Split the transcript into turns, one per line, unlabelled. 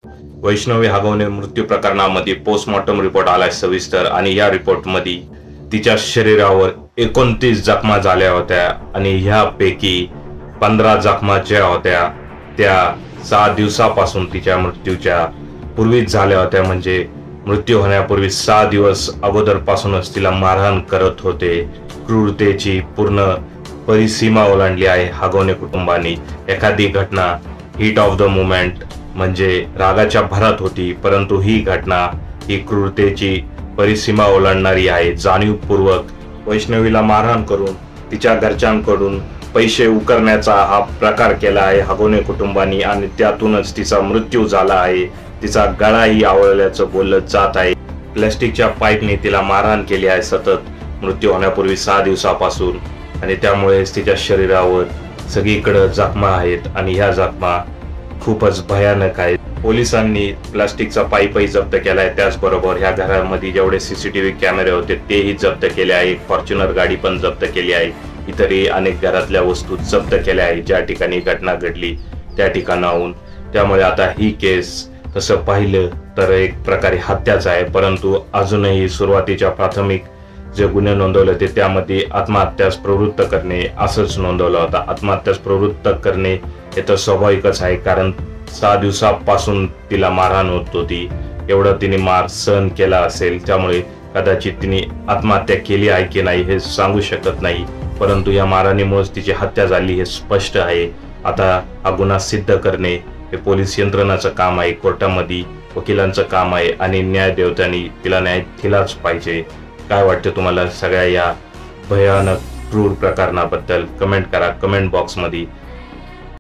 वैष्णवी हगवणे मृत्यू प्रकरणामध्ये postmortem report आलाय सविस्तर आणि या रिपोर्टमध्ये तिच्या शरीरावर 29 जखमा झाल्या होत्या आणि ह्यापैकी 15 जखमा ज्या होत्या त्या 6 दिवसापासून तिच्या मृत्यूच्या पूर्वीच झाल्या होत्या. म्हणजे मृत्यू होण्यापूर्वी 6 दिवस अगोदरपासूनच तिला मारहाण करत होते. क्रूरतेची पूर्ण परिसीमा ओलांडली आहे हगवणे कुटुंबाने. एखादी घटना हीट ऑफ द मोमेंट म्हणजे रागाच्या भरात होती, परंतु ही घटना ही क्रूरतेची परिसीमा ओलांडणारी आहे. जाणीवपूर्वक वैष्णवीला मारहाण करून तिच्या घरच्यांकडून पैसे उकरण्याचा हा प्रकार केला आहे हगवणे कुटुंबानी आणि त्यातूनच तिचा मृत्यू झाला आहे. तिचा गळाही आवळल्याचं बोललं जात आहे. प्लॅस्टिकच्या पाईपने तिला मारहाण केली आहे सतत मृत्यू होण्यापूर्वी 6 दिवसापासून आणि त्यामुळेच तिच्या शरीरावर सगळीकडे जखमा आहेत आणि ह्या जखमा खूपच भयानक आहेत. पोलिसांनी प्लास्टिकचा पाईपही जप्त केलाय. त्याचबरोबर ह्या घरामध्ये जेवढे सीसीटीव्ही कॅमेरे होते तेही जप्त केले आहे. फॉर्च्युनर गाडी पण जप्त केली आहे. इतरही अनेक घरातल्या वस्तू जप्त केल्या आहेत ज्या ठिकाणी घटना घडली त्या ठिकाणाहून. त्यामुळे आता ही केस तसं पाहिलं तर एक प्रकारे हत्याच आहे, परंतु अजूनही सुरुवातीच्या प्राथमिक जे गुन्हे नोंदवले होते त्यामध्ये आत्महत्यास प्रवृत्त करणे असंच नोंदवलं होतं. आत्महत्यास प्रवृत्त करणे हे तर स्वाभाविकच आहे, कारण 6 दिवसापासून तिला मारहाण होत होती. एवढं तिने मार सहन केला असेल, त्यामुळे कदाचित तिने आत्महत्या केली आहे की नाही हे सांगू शकत नाही, परंतु या मारहाणीमुळेच तिची हत्या झाली हे स्पष्ट आहे. आता हा गुन्हा सिद्ध करणे हे पोलीस यंत्रणाचं काम आहे, कोर्टामध्ये वकिलांचं काम आहे आणि न्यायदेवतांनी तिला न्याय दिलाच पाहिजे. काय वाटतं तुम्हाला सगळ्या या भयानक क्रूर प्रकरणाबद्दल? कमेंट करा कमेंट बॉक्समध्ये.